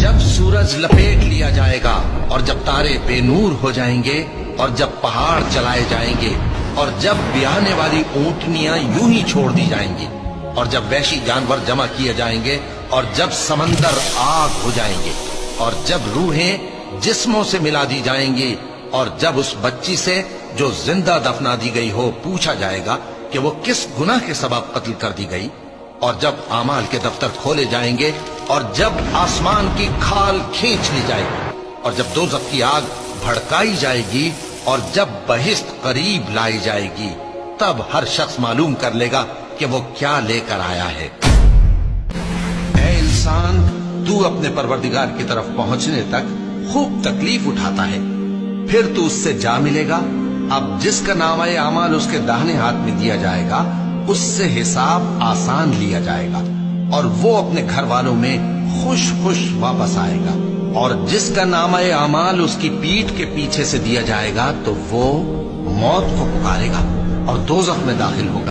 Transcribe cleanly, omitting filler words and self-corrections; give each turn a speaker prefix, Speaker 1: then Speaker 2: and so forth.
Speaker 1: جب سورج لپیٹ لیا جائے گا اور جب تارے بے نور ہو جائیں گے اور جب پہاڑ جلائے جائیں گے اور جب بیانے والی اونٹنیاں یوں ہی چھوڑ دی جائیں گی اور جب وحشی جانور جمع کیے جائیں گے اور جب سمندر آگ ہو جائیں گے اور جب روحیں جسموں سے ملا دی جائیں گی اور جب اس بچی سے جو زندہ دفنا دی گئی ہو پوچھا جائے گا کہ وہ کس گناہ کے سبب قتل کر دی گئی اور جب اعمال کے دفتر کھولے جائیں گے اور جب آسمان کی کھال کھینچ لی جائے گی اور جب دوزخ کی آگ بھڑکائی جائے گی اور جب بہشت قریب لائی جائے گی تب ہر شخص معلوم کر لے گا کہ وہ کیا لے کر آیا ہے۔ اے انسان، تو اپنے پروردگار کی طرف پہنچنے تک خوب تکلیف اٹھاتا ہے، پھر تو اس سے جا ملے گا۔ اب جس کا نامہ اعمال اس کے داہنے ہاتھ میں دیا جائے گا اس سے حساب آسان لیا جائے گا اور وہ اپنے گھر والوں میں خوش خوش واپس آئے گا، اور جس کا نامہ اعمال اس کی پیٹھ کے پیچھے سے دیا جائے گا تو وہ موت کو پکارے گا اور دوزخ میں داخل ہوگا۔